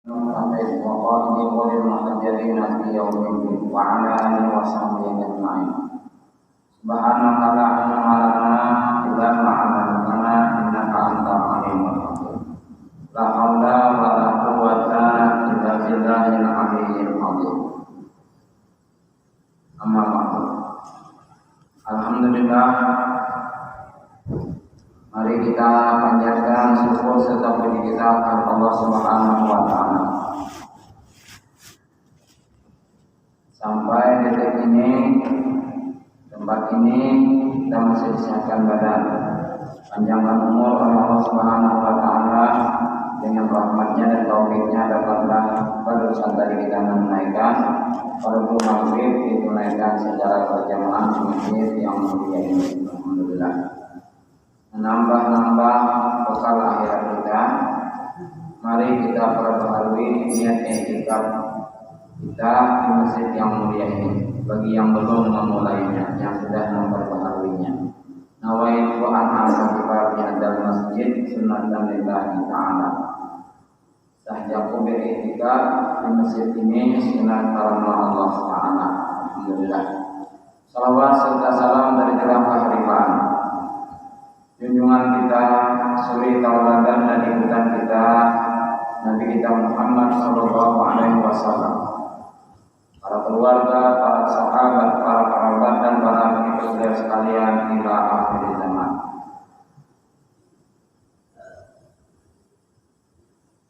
وقائد والمهتدين في يوم الدين وعلى آله وصحبه أجمعين. سبحانك لا علم لنا إلا ما علمتنا إنك أنت العليم الحكيم. لا حول ولا قوة إلا بالله العلي العظيم. Amma ba'du. Alhamdulillah, mari kita panjatkan syukur serta puji kita kepada Allah Subhanahu wa taala. Sampai detik ini, tempat ini kita masih disehatkan badan, panjangkan umur oleh Allah Subhanahu wa taala, dengan rahmatnya dan taufiknya dapatlah barusan tadi kita menunaikan Fardhu maghrib ditunaikan secara berjamaah di masjid yang mulia ini. Alhamdulillah, menambah bekal akhirat kita. Mari kita perbaharui niat i'tikaf kita di masjid yang mulia ini. Bagi yang belum memulainya, yang sudah memperbaharuinya, nawaitu an a'tikaf fi hadzal masjid sunnatan lillahi ta'ala. Sahjaku beriktikaf di masjid ini sunat karena Allah Taala. Alhamdulillah. Salawat serta salam dari jelapah harifan junjungan kita, suri tauladan dan ikutan kita, Nabi kita Muhammad Sallallahu Alaihi Wasallam, para keluarga, para sahabat, para kerabat dan para pengikut sekalian hingga akhir zaman.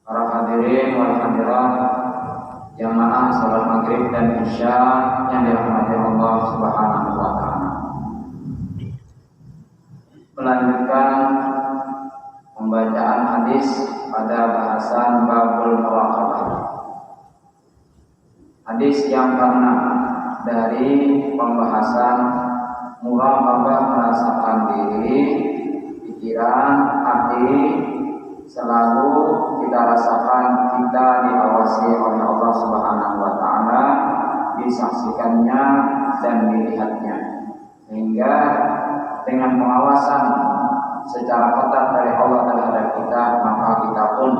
Para hadirin wal hadirat jamaah salat maghrib dan isya yang dirahmati Allah Subhanahu wa taala. Melanjutkan pembacaan hadis pada bahasan babul muraqabah. Hadis yang ke-6 dari pembahasan muraqabah, merasakan diri, pikiran, hati selalu kita rasakan kita diawasi oleh Allah Subhanahu wa taala, disaksikannya dan dilihatnya, sehingga dengan pengawasan secara ketat dari Allah terhadap kita, maka kita pun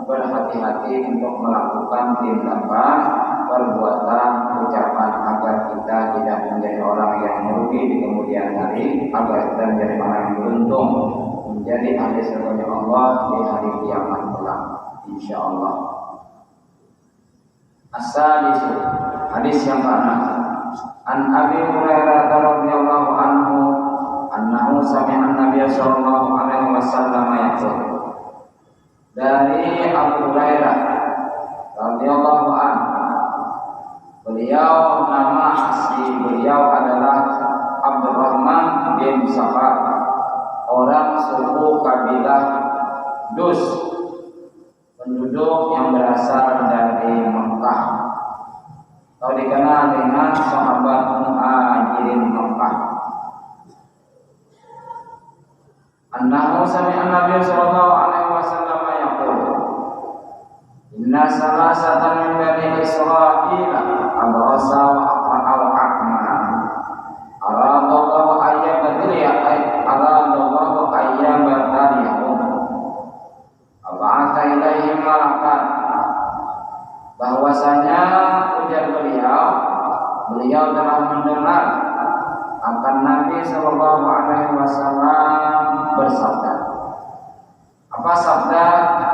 berhati-hati untuk melakukan tindakan, perbuatan, ucapan agar kita tidak menjadi orang yang merugi di kemudian hari, agar kita menjadi orang yang beruntung, menjadi ahli surga Allah di hari kiamat kelak, insyaallah. As-sadisu, hadis yang ke-6. An Abi Hurairah radhiyallahu anhu annahu sami'a an-nabiy sallallahu alaihi wasallam yaqul. Dari Abu Hurairah radhiyallahu anhu, beliau, nama asli beliau adalah Abdurrahman bin Safar, orang suku kabilah Dus, penduduk yang berasal dari Mekah, atau dikenal dengan sahabat Muhajirin Mekah. Annahu sami'a an-nabiy sallallahu alaihi wasallam yaqul, inna salasatan min bani Israil abrasa wa aqra'a wa aqma aradallahu ayyabadriya aradallahu ayyabadriyahum ab'atha ilaihim malakan. Bahwasanya ujar beliau telah mendengar akan Nabi Sallallahu Alaihi Wasallam bersabda. Apa sabda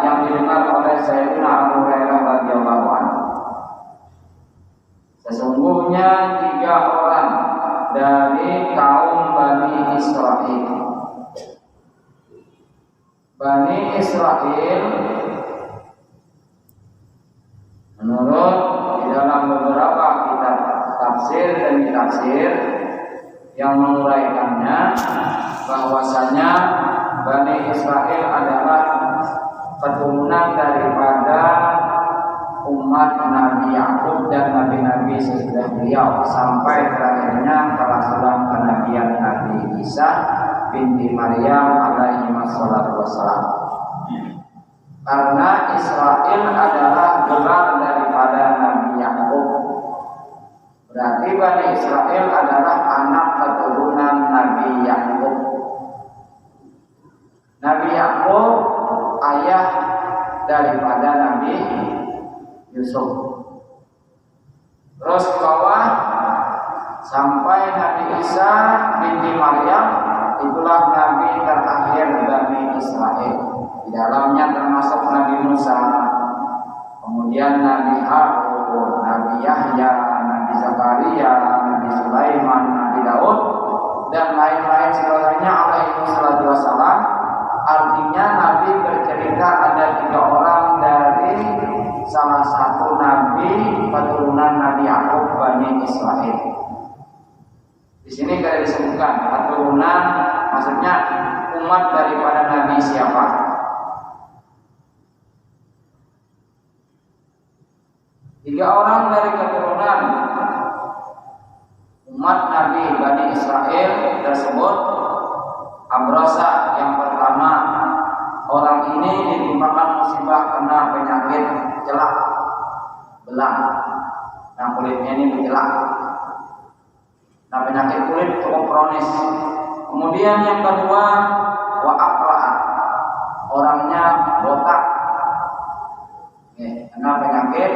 yang didengar oleh Sayyidina Abu Hurairah radhiyallahu anhu? Sesungguhnya 3 orang dari kaum Bani Israil. Bani Israil menurut di dalam beberapa kitab tafsir dan tafsir yang menguraikannya, bahwasanya Bani Israil adalah keturunan daripada umat Nabi Yakub dan nabi-nabi sesudah beliau, sampai terakhirnya kelasulan kenabian Nabi Isa binti Maryam alaihi wassalatu wassalam. Karena Israel adalah gelar daripada Nabi Yakub, berarti Bani Israel adalah anak keturunan Nabi Yakub. Nabi Yakub ayah daripada Nabi Yusuf. Terus ke bawah sampai Nabi Isa binti Maryam, itulah Nabi terakhir Bani Israel. Di dalamnya termasuk Nabi Musa, kemudian Nabi Harun, Nabi Yahya, Nabi Zakaria, Nabi Sulaiman, Nabi Daud, dan lain-lain segalanya alaihi salatu wassalam. Artinya Nabi bercerita ada 3 orang dari salah satu Nabi keturunan Nabi Yakub Bani Israel. Di sini tidak disebutkan keturunan, maksudnya umat daripada Nabi siapa. Tiga orang dari keturunan umat Nabi Bani Israel tersebut. Abrasa yang pertama, orang ini ditimpakan musibah karena penyakit celak, belang. Nah, kulitnya ini bercelak. Nah, penyakit kulit cukup kronis. Kemudian yang kedua, wa aqra, orangnya botak. Karena penyakit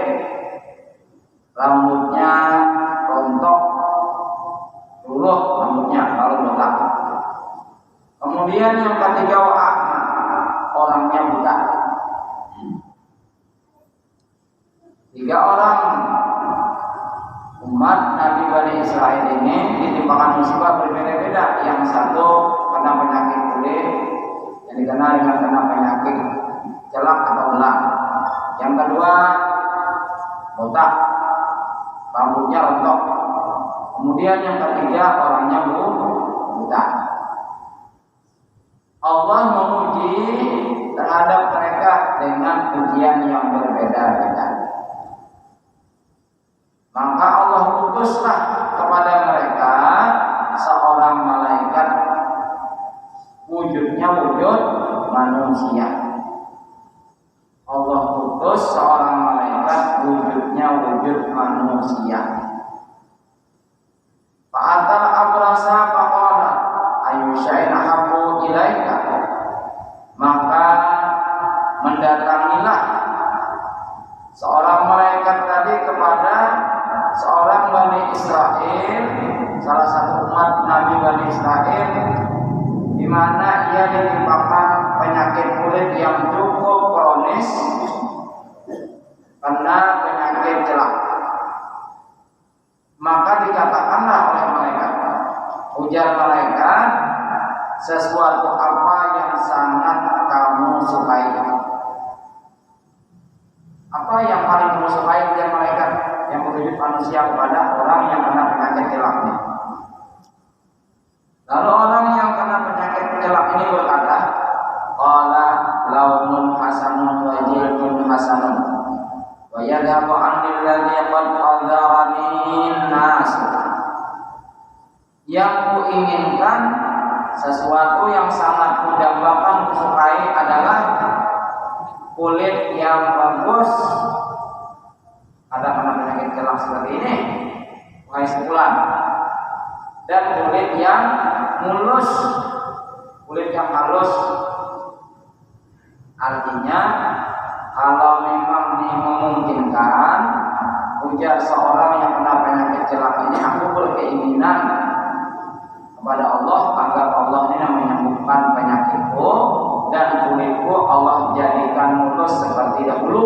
rambutnya rontok, luluh rambutnya kalau botak. Kemudian yang ketiga, wa a'ma, orangnya buta. 3 orang umat Nabi Bani Israel ini ditimpakan musibah berbeda-beda. Yang satu kena penyakit kulit, yang dikenal dengan kena penyakit celak atau belang. Yang kedua botak, rambutnya rontok. Kemudian yang ketiga orangnya buta. Allah menguji terhadap mereka dengan ujian yang berbeda-beda. Maka Allah utuslah kepada mereka seorang malaikat, wujudnya wujud manusia. Allah utus seorang malaikat, wujudnya wujud manusia. Fa'atal abrasa faqala ayu syai'in ahabbu ilaika, maka mendatangilah seorang malaikat tadi kepada seorang Bani Israel, salah satu umat Nabi Bani Israel, di mana ia ditimpakan penyakit kulit yang cukup kronis karena penyakit celak. Maka dikatakanlah oleh malaikat, ujar malaikat, sesuatu apa yang sangat kamu sukai? Apa yang paling kamu sukai? Ujar malaikat yang berwujud manusia kepada orang yang kena penyakit celak ini. Lalu orang yang kena penyakit celak ini berkata, qala launun hasanun wa jildun hasanun wa yadhabu anil ladzi qad qadharani nas. Yang kuinginkan, sesuatu yang sangat kudambakan, kusukai adalah kulit yang bagus. Ada kena penyakit celak seperti ini, mulai sebulan, dan kulit yang mulus, kulit yang halus. Artinya, kalau memang dimungkinkan, ujar seorang yang kena penyakit celak ini, aku berkeinginan kepada Allah agar Allah ini menyembuhkan penyakitku dan kulitku Allah jadikan mulus seperti dahulu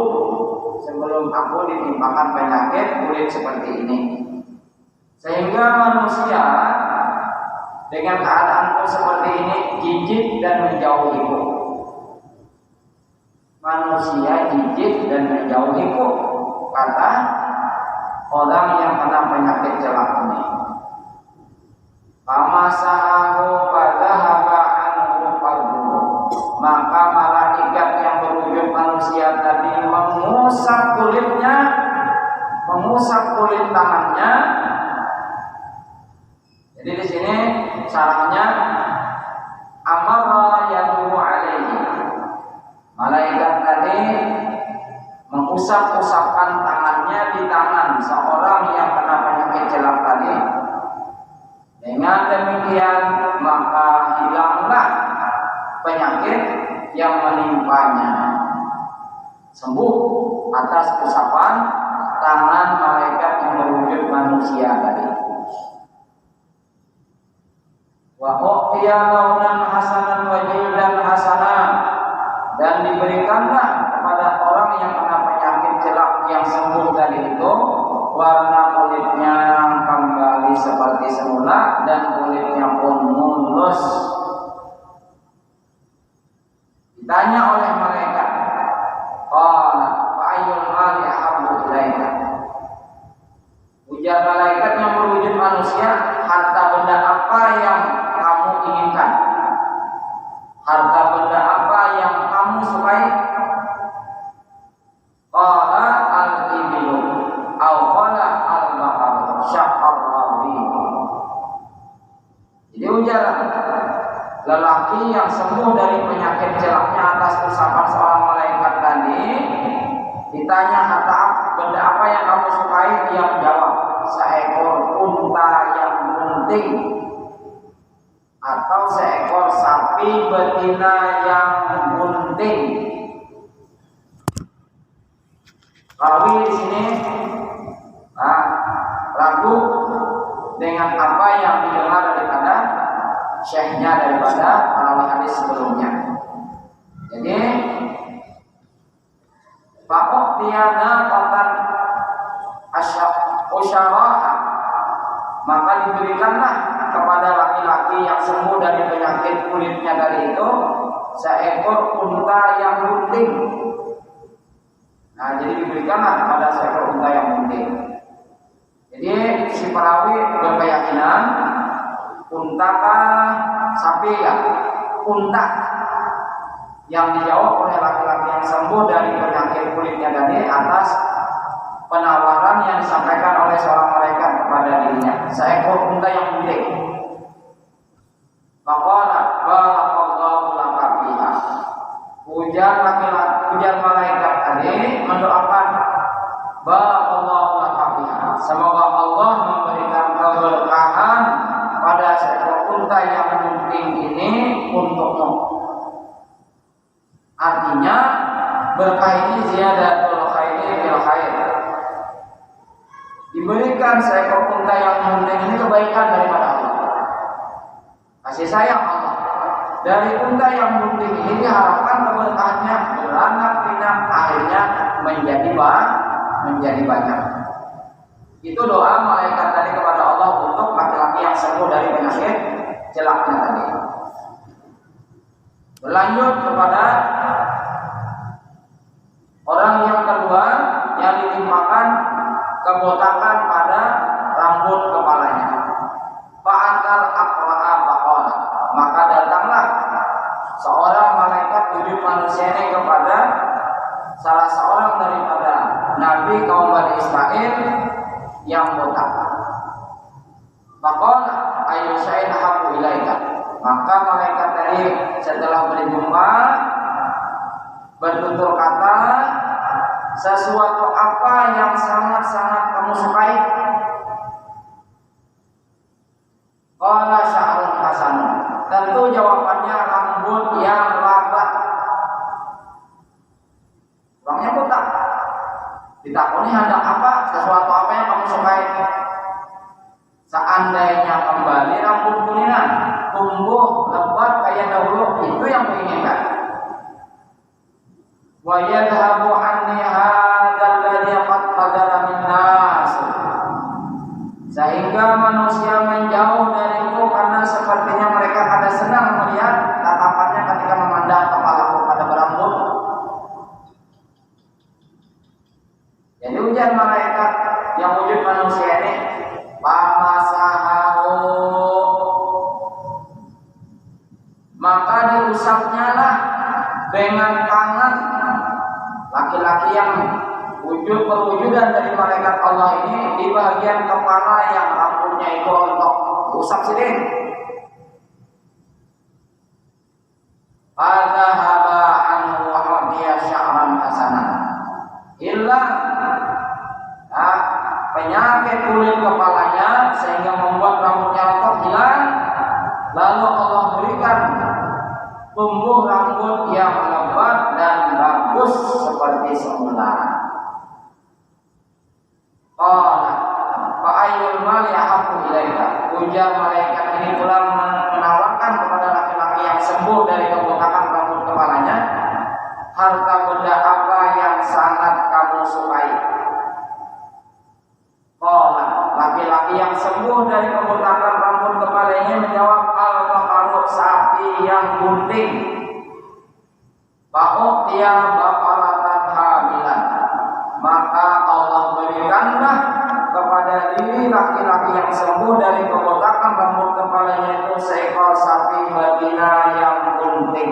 sebelum aku ditimpakan penyakit kulit seperti ini. Sehingga manusia dengan keadaanku seperti ini jijik dan menjauhiku. Manusia jijik dan menjauhiku, kata orang yang kena penyakit celak ini. Famasahu fadhahaba anhu qalbuhu, maka malaikat yang berwujud manusia tadi mengusap kulitnya, mengusap kulit tangannya. Jadi di sini syarahnya amara yadu alaihi, malaikat tadi mengusap-usapkan tangannya di tangan seorang yang kena penyakit celak tadi. Dengan demikian maka hilanglah penyakit yang menimpanya. sembuh atas usapan tangan malaikat yang berwujud manusia tadi. Wa u'tiya launan hasanan wa jildan hasanan, dan diberikanlah kepada orang yang kena penyakit jelek yang sembuh tadi itu warna kulitnya kembali seperti semula dan kulitnya pun mulus. Ditanya oleh malaikat, qala fa ayyul mali ahabbu ilaika. Ujar malaikat yang berwujud manusia, harta benda apa yang kamu inginkan? Harta benda apa yang kamu sukai? Qala al-ibilu aw qala al-baqar syaqar rawi. Jadi ujar lelaki yang sembuh dari penyakit jeleknya atas usapan seorang malaikat tadi, ditanya harta benda apa yang kamu sukai, dia menjawab seekor unta yang bunting atau seekor sapi betina yang bunting. Rawi di sini ragu dengan apa yang didengar daripada syekhnya daripada perawi hadis sebelumnya. Jadi Fa'uq tiana qatan usyaraha, maka diberikanlah kepada laki-laki yang sembuh dari penyakit kulitnya tadi itu seekor unta yang bunting. Nah, jadi diberikanlah kepada seekor unta yang bunting. Jadi si perawi berkeyakinan unta kah, sapi kah? Unta. Yang dijawab oleh laki-laki yang sembuh dari penyakit kulitnya tadi atas penawaran yang disampaikan oleh seorang malaikat kepada dirinya, seekor unta yang bunting. Maqala barakallahu laka fiha. Ujar malaikat tadi mendoakan barakallahu laka fiha, semoga Allah memberikan keberkahan pada seekor unta yang bunting ini untukmu. Artinya berkah ini ziyadatul khairi fil khair. Diberikan seekor unta yang bunting ini kebaikan daripada Allah, kasih sayang Allah. Dari unta yang bunting ini diharapkan keberkahannya beranak pinak, akhirnya menjadi banyak. Itu doa malaikat tadi kepada Allah untuk laki-laki yang sembuh dari penyakit jeleknya tadi. Berlanjut kepada orang yang kedua yang ditimpakan kebotakan pada rambut kepalanya. Fa'atal aqra'a faqala, maka datanglah seorang malaikat wujud manusia ini kepada salah seorang daripada nabi kaum Bani Israel yang botak. Faqala ayyu syai'in ahabbu ilaika, maka malaikat tadi setelah berjumpa bertutur kata, sesuatu apa yang sangat-sangat kamu sukai? Qala sya'run hasan, tentu jawabannya rambut yang lebat. Orangnya botak. Ditakoni hendak apa? Sesuatu apa yang kamu sukai? Seandainya kembali rambut kuningan, tumbuh lebat kayak dahulu, itu yang kuinginkan. Wa yadhabu anni hadzal ladzi qad qadara min nas, sehingga manusia menjauh dariku karena sepertinya mereka pada senang melihat tatapannya ketika memandang kepalaku pada berambut. Jadi ujar malaikat yang wujud manusia ini, pamasahahu, maka diusapnya lah dengan tangan laki-laki yang perwujudan dari malaikat Allah ini di bagian kepala yang rambutnya itu rontok, usap sini. Fadhahaba anhu wa hadiya sya'ran hasanan, hilang penyakit kulit kepalanya sehingga membuat rambutnya rontok hilang. Lalu Allah berikan tumbuh rambut yang lebat dan bagus seperti seperti semula. Qala fa ayyul mali ahabbu ilaika. Ujar malaikat ini pula menawarkan kepada laki-laki yang sembuh dari kebotakan rambut kepalanya, harta benda apa yang sangat kamu sukai? Qala, laki-laki yang sembuh dari kebotakan rambut kepalanya menjawab, al-baqaru, sapi yang gunting. Ba'uqtiya baqaratan hamilan. Maka Allah berikanlah kepada diri laki-laki yang sembuh dari kebotakan rambut kepalanya itu seekor sapi betina yang gunting.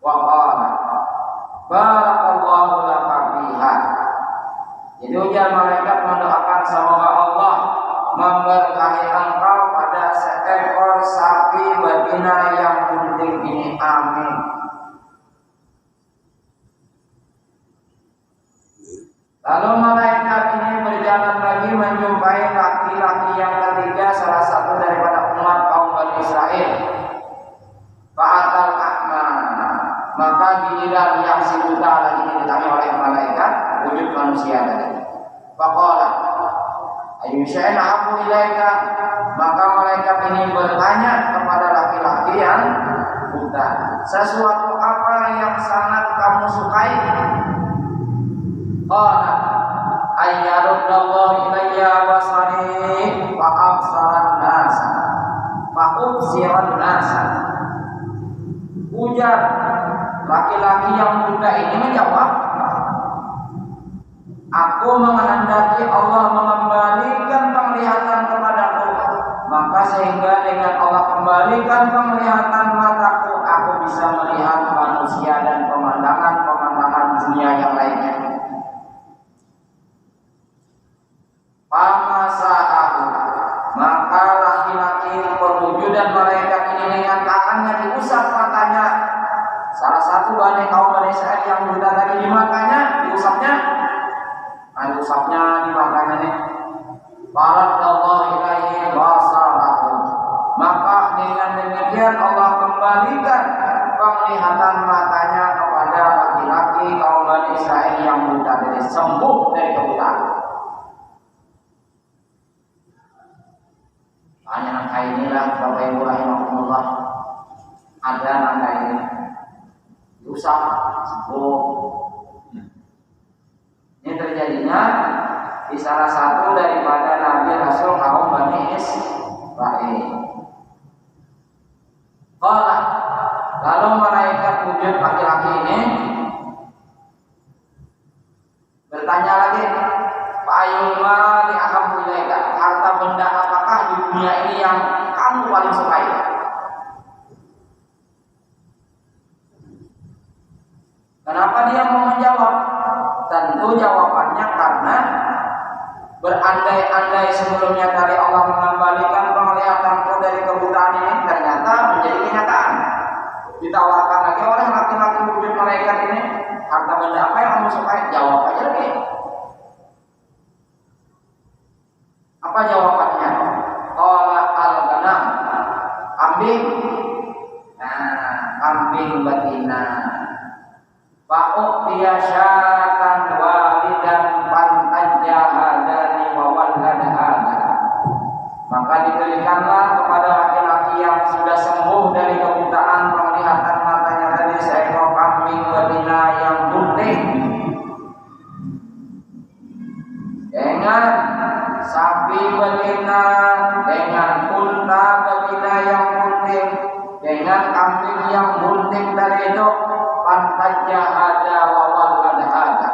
Wa qala barakallahu laka fiha. Jadi ujar malaikat mendoakan semoga Allah memberkahi engkau pada seekor sapi betina yang gunting ini. Amin. Lalu malaikat ini berjalan lagi menjumpai laki-laki yang ketiga, salah satu daripada umat kaum Bani Israel. Fa'atal a'ma, maka giliran yang si buta lagi ditanya oleh malaikat, wujud manusia tadi. Faqala ayu syai'in ahabbu ilaika, maka malaikat ini bertanya kepada laki-laki yang buta, sesuatu apa yang sangat kamu sukai? Qala ayyarudallahu ilayya wasani wa absaran nasa wa ubsiran nasa. Ujar laki-laki yang buta ini menjawab, aku menghendaki Allah mengembalikan penglihatan kepadaku, maka sehingga dengan Allah kembalikan penglihatan mataku, aku bisa melihat manusia dan pemandangan-pemandangan dunia yang lainnya. Pamasahahu, maka laki-laki perwujudan malaikat ini dengan tangannya diusap matanya. Salah satu Bani kaum Bani Israil yang buta tadi di matanya, diusapnya di matanya nih. Faradallahu ilaihi basarahu, maka dengan demikian Allah kembalikan penglihatan matanya kepada laki-laki kaum Bani Israil yang buta tadi, sembuh dari kebutaan. Hanya angka inilah Bapak Ibu rahimahumullah, ada angka ini diusap sembuh. Ini terjadinya di salah satu daripada Nabi Rasul kaum Bani Israil. Qala, lalu malaikat wujud laki-laki ini bertanya lagi, fa'ayyul mali ahabbu ilaika, harta benda apakah di dunia ini yang kamu paling sukai? Kenapa dia mau menjawab? Tentu jawabannya karena berandai-andai sebelumnya tadi Allah mengembalikan penglihatanku dari kebutaan ini, ternyata menjadi kenyataan. Ditawarkan lagi oleh laki-laki wujud malaikat ini, harta benda apa yang kamu sukai? Jawab aja lagi. Apa jawabannya? Qala al-ghanam, kambing. Nah, kambing betina. Fa'uqtiya syatan walidan fantajahadani wa walhadahada. Maka diberikanlah kepada laki-laki yang sudah sembuh dari kebutaan penglihatan matanya tadi seekor kambing betina yang gunting dengan sapi betina, dengan unta betina yang gunting, dengan kambing yang gunting tadi itu. Fantajahada wa walhadahada.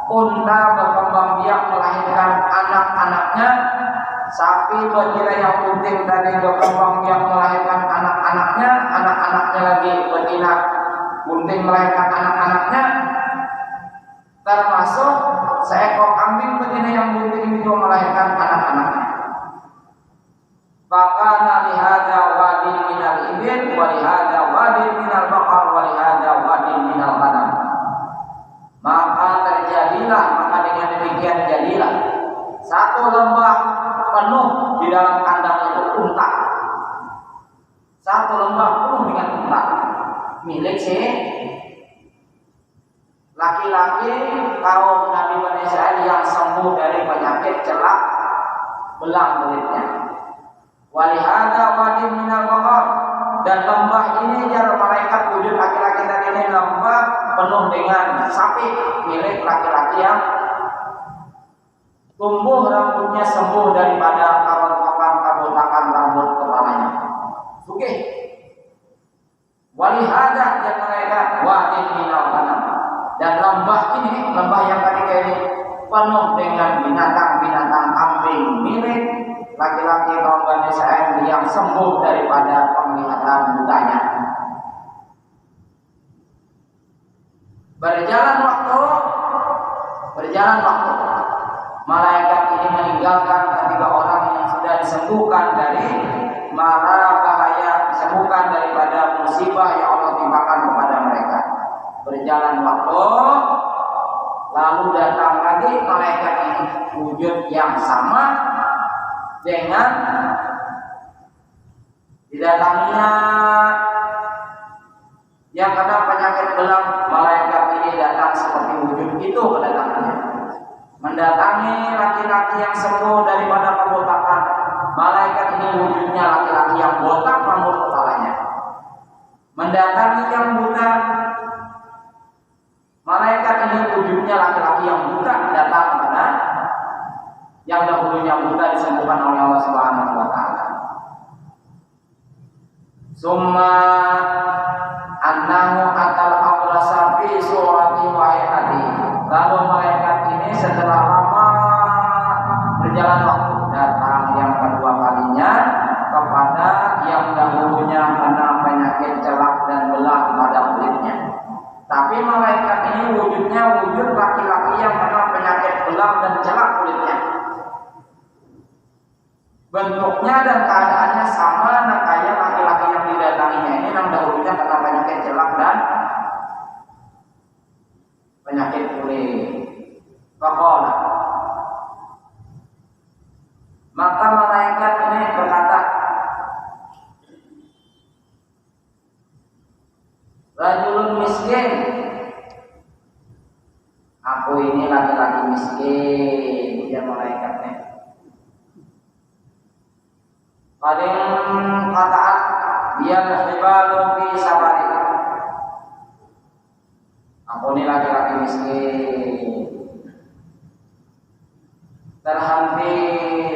Unta berkembang biak melahirkan anak-anaknya, sapi betina yang gunting tadi berkembang biak melahirkan anak-anaknya, anak-anaknya lagi betina gunting melahirkan anak-anaknya, termasuk seekor kambing betina yang gunting itu melahirkan anak-anaknya. Fakana lihada wadin minal ibil wa lihada wadin minal baqar wa lihada wadin minal ghanam. Maka dengan demikian jadilah satu lembah penuh di dalam kandang itu unta. Satu lembah penuh dengan unta milik si laki-laki kaum Nabi Bani Israil yang sembuh dari penyakit celak belang kulitnya. Walihada wadin minal baqar, dan lembah ini jar malaikat wujud laki-laki tadi ini lembah penuh dengan sapi milik laki-laki yang tumbuh rambutnya sembuh daripada kabotakan rambut kepalanya. Oke. Walihada dan malaikat wadin minal ghanam, dan lembah ini, lembah yang ketika ini penuh dengan binatang-binatang kambing milik laki-laki kaum Bani Israil yang sembuh daripada penglihatan butanya. Berjalan waktu, malaikat ini meninggalkan ketiga orang yang sudah disembuhkan dari mara bahaya, disembuhkan daripada musibah yang Allah timpakan kepada mereka. Berjalan waktu, lalu datang lagi malaikat ini wujud yang sama dengan didatanginya yang kena penyakit belang. Malaikat ini datang seperti wujud itu kedatangannya, mendatangi laki-laki yang sembuh daripada kebotakan. Malaikat ini wujudnya laki-laki yang botak rambut kepalanya, mendatangi yang buta. Malaikat ini wujudnya laki-laki yang buta datang kepada yang dahulunya buta disembuhkan oleh Allah Subhanahu wa taala. Summa annahu atal abrasa fi surati wa hayati. Lalu malaikat ini setelah lama berjalan waktu datang yang kedua kalinya kepada yang dahulunya kena penyakit celak dan belang pada kulitnya. Tapi malaikat ini wujudnya wujud laki-laki yang kena penyakit belang dan celak kulitnya. Bentuknya dan keadaannya sama kayak laki-laki yang didatanginya ini yang dahulunya kena penyakit celak dan penyakit kulit. Faqala, maka malaikat ini berkata, rajulun miskin, aku ini laki-laki miskin. Dia malaikatnya. Paling kataat dia berhibalu fi sabari. Aku ini laki-laki miskin, terhenti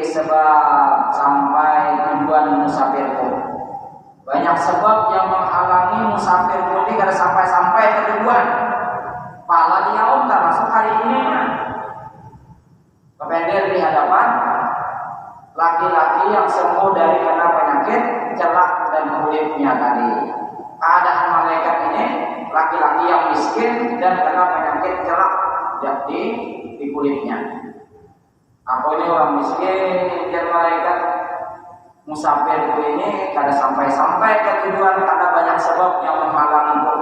sebab sampai tujuan musafirku. Banyak sebab yang menghalangi musafirku ini kada sampai ke tujuan. Pala dia termasuk hari ini kepender di hadapan laki-laki yang sembuh dari kena penyakit celak dan kulitnya tadi. Keadaan malaikat ini laki-laki yang miskin dan kena penyakit celak jadi di kulitnya. Aku ini orang miskin, dan malaikat musafirku ini kada sampai ke tujuan karena banyak sebab yang menghalangiku.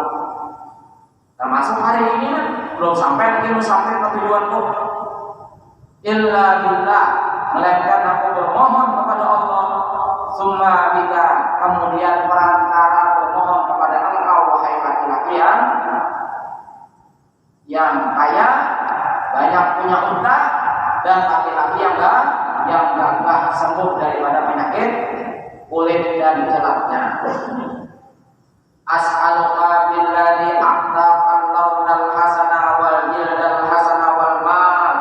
Termasuk hari ini belum sampai lagi musafir ke tujuanku. Illa billah, melainkan aku bermohon kepada Allah. Summa bika, kemudian perantara bermohon kepada engkau wahai laki-laki yang kaya, banyak punya utang, dan laki-laki yang gagah sembuh daripada penyakit kulit dan celaknya. As'aluka billadzi a'taqal lawnal hasana wal jildal hasana wal mal.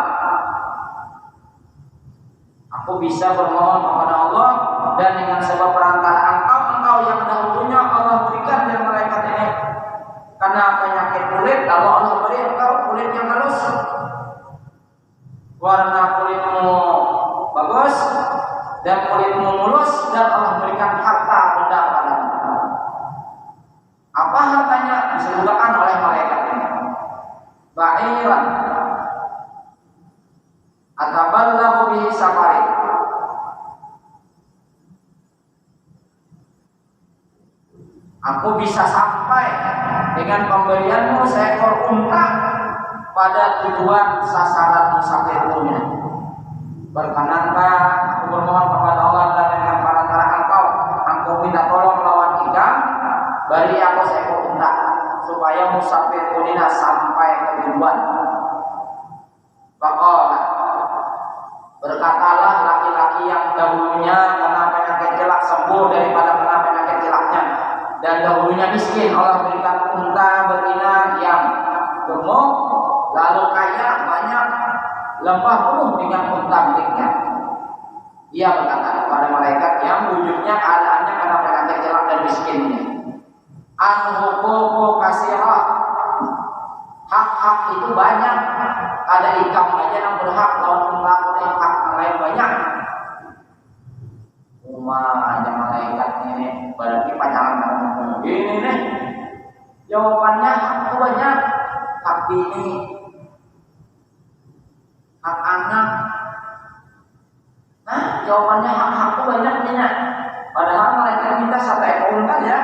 Aku bisa bermohon kepada Allah, dan dengan sebab perantara engkau yang dahulunya Allah berikan dan malaikat ini karena penyakit kulit, kalau Allah beri engkau kulit yang halus, warna kulitmu bagus dan kulitmu mulus, dan Allah berikan harta benda padamu. Apa hartanya? Disebutkan oleh malaikat ini. Ba'iran ataballahu bihi safari. Aku bisa sampai dengan pemberianmu seekor unta pada tujuan sasaran musafirkunya. Berkenankah aku bermohon kepada Allah dan dengan perantara engkau minta tolong lawan ikan, beri aku seekor unta supaya musafir kunina sampai ke tujuan. Faqala, berkatalah laki-laki yang dahulunya kena penyakit jelek sembuh daripada kena penyakit jeleknya, dan dahulunya miskin Allah berikan unta betina yang gemuk, lalu kaya banyak lembah penuh dengan unta miliknya. Ia berkata kepada malaikat yang wujudnya keadaannya kena penyakit jelek dan miskinnya, an-huququ kasirah, hak-hak itu banyak. Ada ikam aja yang berhak lawan melakukan hak yang lain banyak. Aja malaikat ini berarti pacaran sama ini nih. Jawabannya hak itu banyak. Hak bini, hak anak. Nah, jawabannya hak-hak itu banyak nih. Padahal malaikat minta satu ekor unta ya.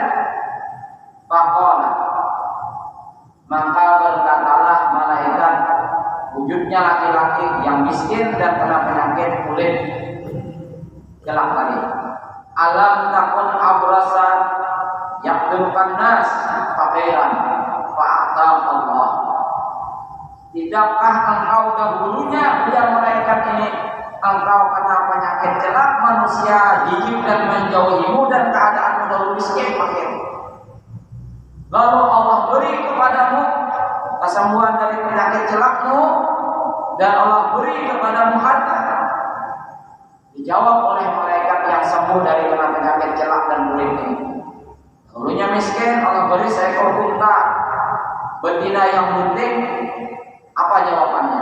Faqala, maka berkatalah malaikat wujudnya laki-laki yang miskin dan kena penyakit kulit gelap tadi. Alam takun abrasan yakdurkan nas fakiran fa'atam Allah. Tidakkah engkau dahulunya biar malaikat ini engkau kena penyakit jelek manusia gigit dan menjauhimu dan keadaanmu dahulu miskin fakir, lalu Allah beri kepadamu kesembuhan dari penyakit jelekmu dan Allah beri kepadamu harta. Dijawab oleh malaikat yang sembuh dari kena penyakit jelek dan kulit ini. Dahulunya miskin, Allah beri seekor unta betina yang penting. Apa jawabannya?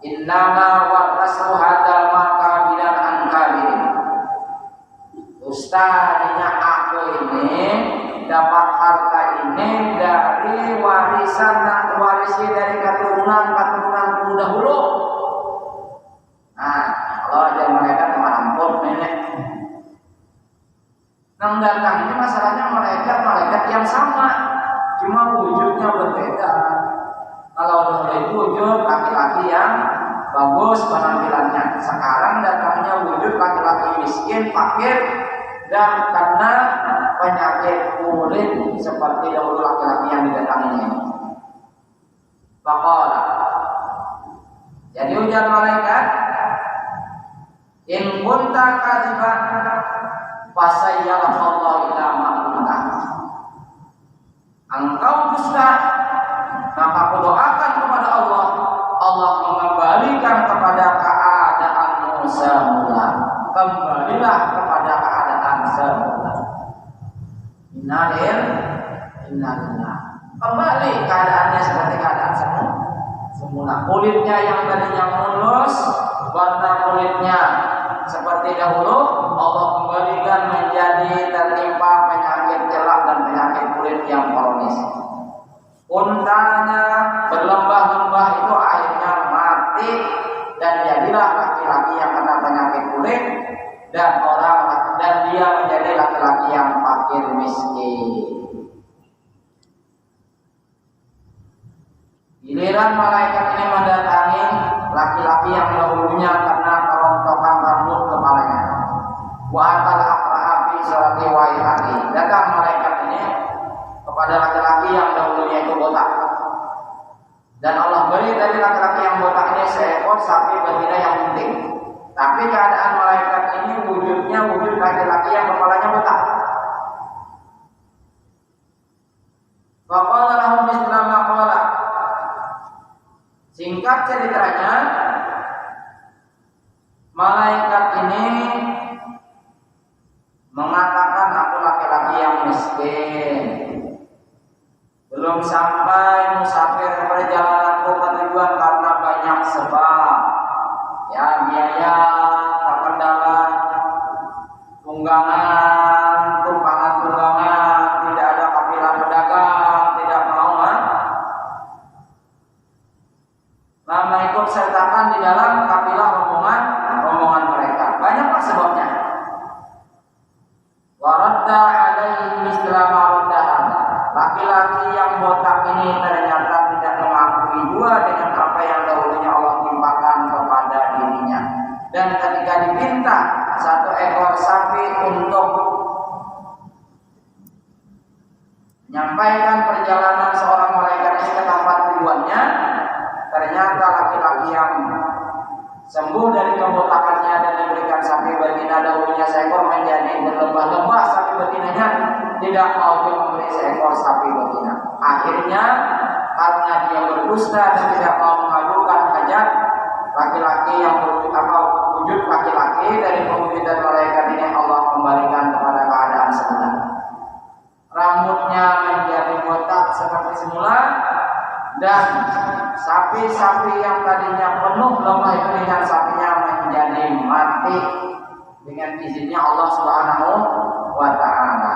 Innama warasu hadal makabilan angkabirin. Ustaznya aku ini dapat harta ini dari warisan dan warisi dari keturunan dahulu. Nah, kalau ada mereka teman ampun nenek. Nang datang ini masalahnya malaikat yang sama, cuma wujudnya berbeda. Kalau dahulu itu wujud laki-laki yang bagus penampilannya, sekarang datangnya wujud laki-laki miskin, fakir, dan karena penyakit kulit seperti dahulu laki-laki yang didatanginya. Faqala, jadi ujar malaikat, in kunta kadziban fasayyarallahu ila ma kunta. Engkau dusta, maka kudoakan kepada Allah, Allah mengembalikan kepada keadaanmu semula. Kembalilah kepada keadaan semula. Innalillah. Kembali keadaannya seperti keadaan semula. Kulitnya yang tadinya mulus, warna kulitnya seperti dahulu, Allah kembalikan menjadi tertimpa penyakit jelek dan penyakit kulit yang kronis. Untanya berlembah-lembah itu akhirnya mati dan jadilah laki-laki yang kena penyakit kulit dan dia menjadi laki-laki yang fakir miskin. Giliran malaikat ini mendatangi laki-laki yang dahulunya kena kerontokan rambut kepalanya. Wa atal aqra'a fi surati waihati. Datang malaikat ini kepada laki-laki yang dahulunya itu botak. Dan Allah beri dari laki-laki yang botak ini seekor sapi betina yang penting. Tapi keadaan malaikat ini wujudnya wujud laki-laki yang kepalanya botak. Faqala lahum misla ma qala. Singkat ceritanya, malaikat ini mengatakan aku laki-laki yang miskin, belum sampai musafir perjalananku ke tujuan karena banyak sebab, ya biaya terkendala, tunggangan, tumpangan tunggangan, tidak ada kafilah pedagang, tidak mau lama ikut sertakan di dalam kafilah rombongan mereka. Banyaklah sebabnya. Waradda alaihi misla ma radda. Laki-laki yang botak ini ternyata tidak mengakui juga dengan apa yang dahulunya Allah timpakan kepada dirinya. Dan ketika diminta satu ekor sapi untuk menyampaikan perjalanan seorang malaikat ini ke tempat tujuannya, ternyata laki-laki yang sembuh dari kebotakannya dan diberikan sapi betina dahulunya seekor menjadi berlebah-lebah sapi betinanya, tidak mau dia memberi seekor sapi betina. Akhirnya karena dia berdusta dan tidak mau mengajukan hajat, laki-laki yang wujud laki-laki dari pewujudan malaikat ini Allah kembalikan kepada keadaan semula. Rambutnya menjadi botak seperti semula, dan sapi-sapi yang tadinya penuh lemah itu dengan sapinya menjadi mati dengan izinnya Allah Subhanahu wa Ta'ala.